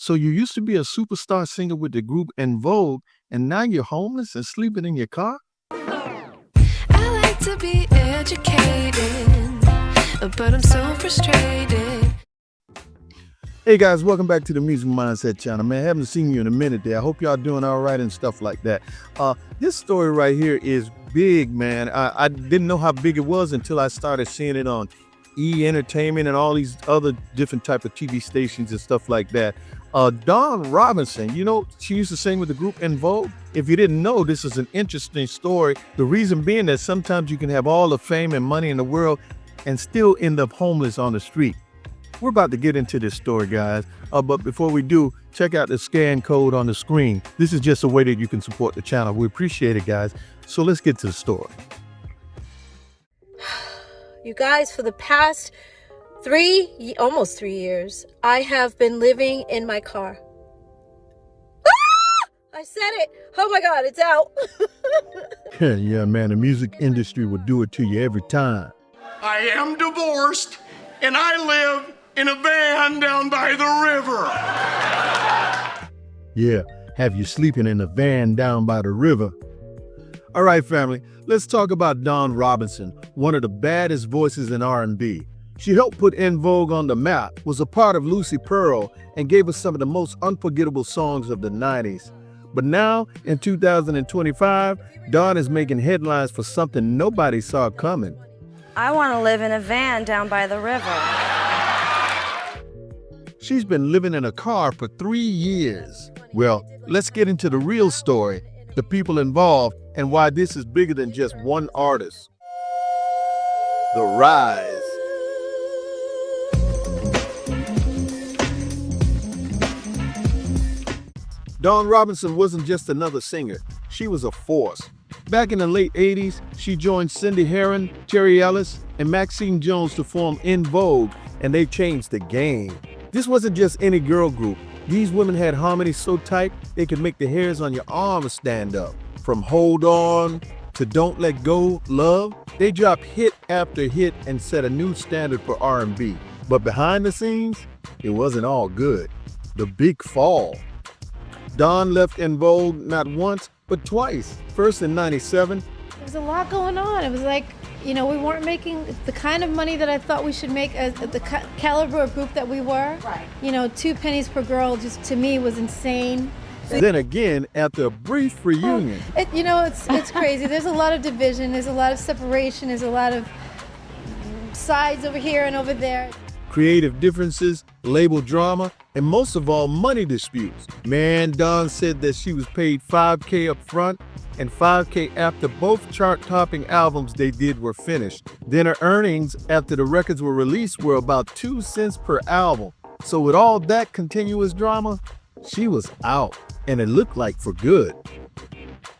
So you used to be a superstar singer with the group En Vogue, and now you're homeless and sleeping in your car? I like to be educated, but I'm so frustrated. Hey guys, welcome back to the Music Mindset channel. Man, I haven't seen you in a minute there. I hope y'all doing all right and stuff like that. This story right here is big, man. I didn't know how big it was until I started seeing it on Entertainment and all these other different type of TV stations and stuff like that. Dawn Robinson, you know, she used to sing with the group En Vogue. If you didn't know, this is an interesting story. The reason being that sometimes you can have all the fame and money in the world and still end up homeless on the street. We're about to get into this story, guys. But before we do, check out the scan code on the screen. This is just a way that you can support the channel. We appreciate it, guys. So let's get to the story. You guys, for the past almost 3 years, I have been living in my car. Ah! I said it. Oh my God, it's out. Yeah, man, the music industry will do it to you every time. I am divorced, and I live in a van down by the river. Yeah, have you sleeping in a van down by the river. All right, family, let's talk about Dawn Robinson, one of the baddest voices in R&B. She helped put En Vogue on the map, was a part of Lucy Pearl, and gave us some of the most unforgettable songs of the 90s. But now, in 2025, Dawn is making headlines for something nobody saw coming. I want to live in a van down by the river. She's been living in a car for 3 years. Well, let's get into the real story, the people involved, and why this is bigger than just one artist. The Rise. Dawn Robinson wasn't just another singer, she was a force. Back in the late 80s, she joined Cindy Herron, Terry Ellis, and Maxine Jones to form En Vogue, and they changed the game. This wasn't just any girl group. These women had harmony so tight, they could make the hairs on your arms stand up. From Hold On to Don't Let Go, Love, they dropped hit after hit and set a new standard for R&B. But behind the scenes, it wasn't all good. The big fall. Dawn left En Vogue not once, but twice. First in '97. There was a lot going on. It was like, you know, we weren't making the kind of money that I thought we should make as the caliber of group that we were. Right. You know, 2 pennies per girl just to me was insane. Then again, after a brief reunion. It's crazy. There's a lot of division. There's a lot of separation. There's a lot of sides over here and over there. Creative differences, label drama, and most of all, money disputes. Man, Dawn said that she was paid $5K up front and $5K after both chart-topping albums they did were finished. Then her earnings after the records were released were about 2 cents per album. So with all that continuous drama, she was out, and it looked like for good.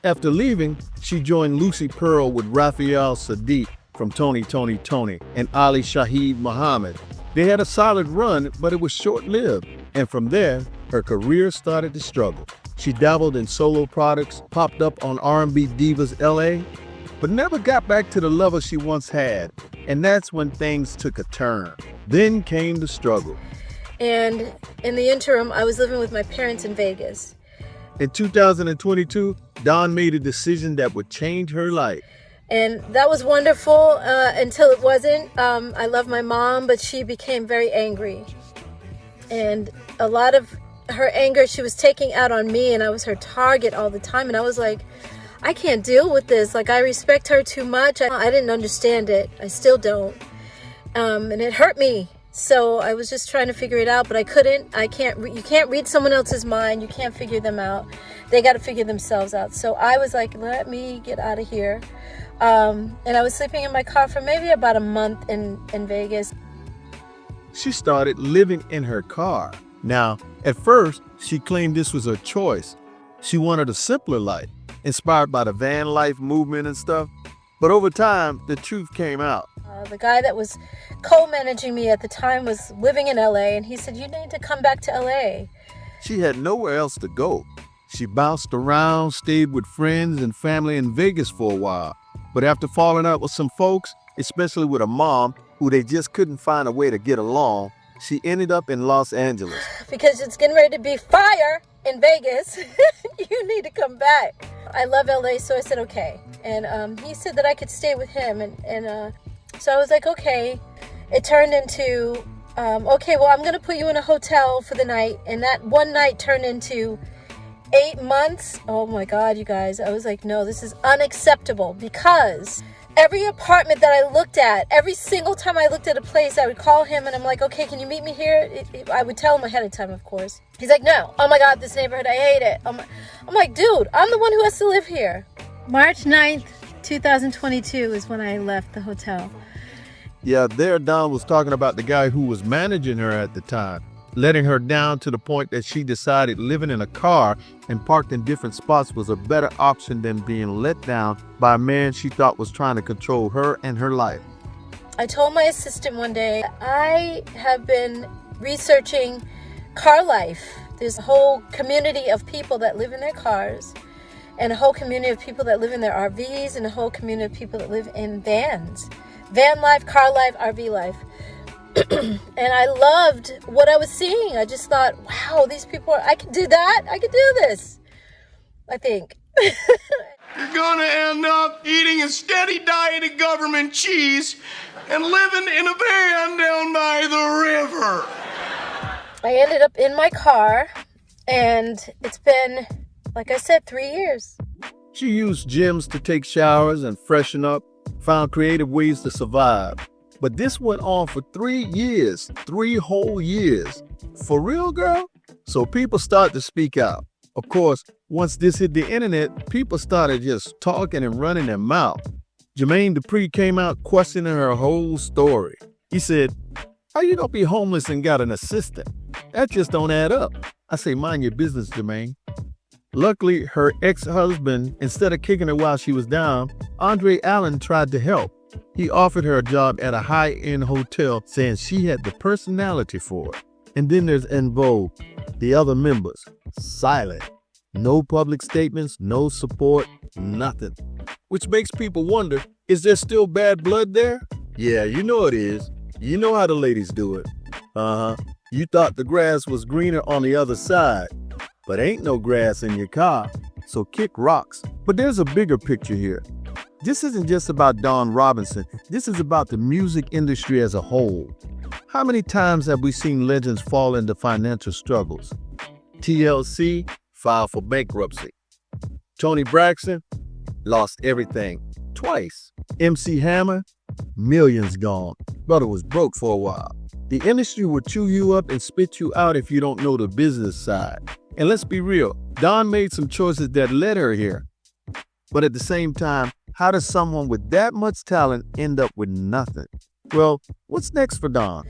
After leaving, she joined Lucy Pearl with Raphael Sadiq from Tony and Ali Shaheed Muhammad. They had a solid run, but it was short-lived, and from there, her career started to struggle. She dabbled in solo products, popped up on R&B Divas LA, but never got back to the level she once had, and that's when things took a turn. Then came the struggle. And in the interim, I was living with my parents in Vegas. In 2022, Dawn made a decision that would change her life. And that was wonderful until it wasn't. I love my mom, but she became very angry. And a lot of her anger she was taking out on me, and I was her target all the time. And I was like, I can't deal with this. Like, I respect her too much. I didn't understand it. I still don't. And it hurt me. So I was just trying to figure it out, but I couldn't. You can't read someone else's mind. You can't figure them out. They got to figure themselves out. So I was like, let me get out of here. And I was sleeping in my car for maybe about a month in Vegas. She started living in her car. Now, at first, she claimed this was her choice. She wanted a simpler life, inspired by the van life movement and stuff. But over time, the truth came out. The guy that was co-managing me at the time was living in LA, and he said, you need to come back to LA. She had nowhere else to go. She bounced around, stayed with friends and family in Vegas for a while. But after falling out with some folks, especially with a mom who they just couldn't find a way to get along, she ended up in Los Angeles. Because it's getting ready to be fire in Vegas. You need to come back. I love LA, so I said okay. And he said that I could stay with him. And so I was like, okay. It turned into, okay, well, I'm going to put you in a hotel for the night. And that one night turned into 8 months. Oh my God, you guys. I was like, no, this is unacceptable, because every apartment that I looked at, every single time I looked at a place, I would call him and I'm like, okay, can you meet me here? I would tell him ahead of time, of course. He's like, no. Oh my God, this neighborhood, I hate it. I'm like, dude, I'm the one who has to live here. March 9th, 2022 is when I left the hotel. Yeah, there Don was talking about the guy who was managing her at the time, letting her down to the point that she decided living in a car and parked in different spots was a better option than being let down by a man she thought was trying to control her and her life. I told my assistant one day, I have been researching car life. There's a whole community of people that live in their cars, and a whole community of people that live in their RVs, and a whole community of people that live in vans. Van life, car life, RV life. And I loved what I was seeing. I just thought, wow, these people I could do that. I could do this, I think. You're gonna end up eating a steady diet of government cheese and living in a van down by the river. I ended up in my car, and it's been, like I said, 3 years. She used gyms to take showers and freshen up, found creative ways to survive. But this went on for 3 years, 3 whole years. For real, girl? So people started to speak out. Of course, once this hit the internet, people started just talking and running their mouth. Jermaine Dupri came out questioning her whole story. He said, how you gonna be homeless and got an assistant? That just don't add up. I say, mind your business, Jermaine. Luckily, her ex-husband, instead of kicking her while she was down, Andre Allen tried to help. He offered her a job at a high-end hotel, saying she had the personality for it. And then there's En Vogue, the other members, silent. No public statements, no support, nothing. Which makes people wonder, is there still bad blood there? Yeah, you know it is. You know how the ladies do it. You thought the grass was greener on the other side, but ain't no grass in your car, so kick rocks. But there's a bigger picture here. This isn't just about Dawn Robinson. This is about the music industry as a whole. How many times have we seen legends fall into financial struggles? TLC filed for bankruptcy. Toni Braxton lost everything twice. MC Hammer, millions gone. Brother was broke for a while. The industry will chew you up and spit you out if you don't know the business side. And let's be real, Dawn made some choices that led her here. But at the same time, how does someone with that much talent end up with nothing? Well, what's next for Dawn?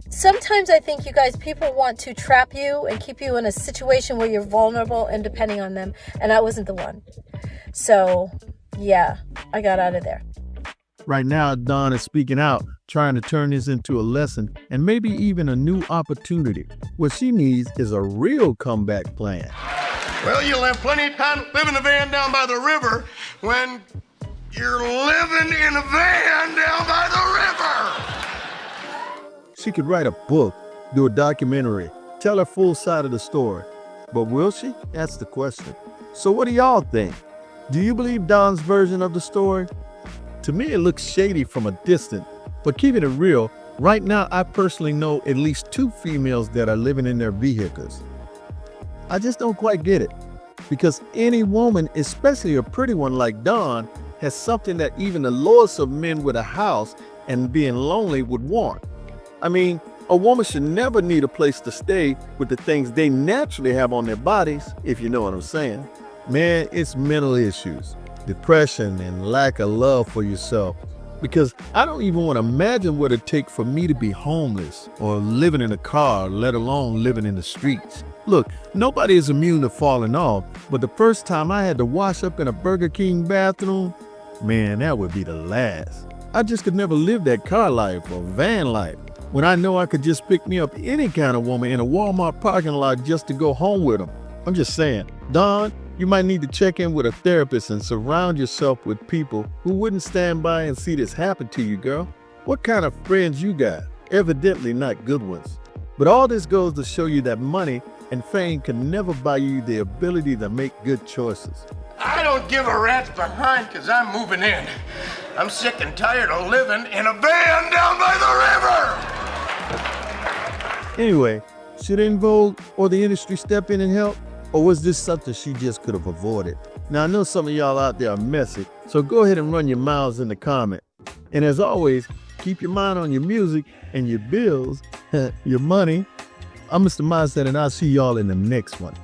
Sometimes I think, you guys, people want to trap you and keep you in a situation where you're vulnerable and depending on them. And I wasn't the one. So, yeah, I got out of there. Right now, Dawn is speaking out, trying to turn this into a lesson and maybe even a new opportunity. What she needs is a real comeback plan. Well, you'll have plenty of time to live in a van down by the river when you're living in a van down by the river. She could write a book, do a documentary, tell her full side of the story. But will she? That's the question. So what do y'all think? Do you believe Dawn's version of the story? To me, it looks shady from a distance. But keeping it real, right now, I personally know at least 2 females that are living in their vehicles. I just don't quite get it. Because any woman, especially a pretty one like Dawn, has something that even the lowest of men with a house and being lonely would want. I mean, a woman should never need a place to stay with the things they naturally have on their bodies, if you know what I'm saying. Man, it's mental issues, depression, and lack of love for yourself. Because I don't even want to imagine what it'd take for me to be homeless or living in a car, let alone living in the streets. Look, nobody is immune to falling off, but the first time I had to wash up in a Burger King bathroom, man, that would be the last. I just could never live that car life or van life when I know I could just pick me up any kind of woman in a Walmart parking lot just to go home with them. I'm just saying, Dawn, you might need to check in with a therapist and surround yourself with people who wouldn't stand by and see this happen to you, girl. What kind of friends you got? evidently not good ones. But all this goes to show you that money and fame can never buy you the ability to make good choices. I don't give a rat's behind because I'm moving in. I'm sick and tired of living in a van down by the river. Anyway, should En Vogue or the industry step in and help? Or was this something she just could have avoided? Now, I know some of y'all out there are messy, so go ahead and run your mouths in the comment. And as always, keep your mind on your music and your bills, your money. I'm Mr. Mindset, and I'll see y'all in the next one.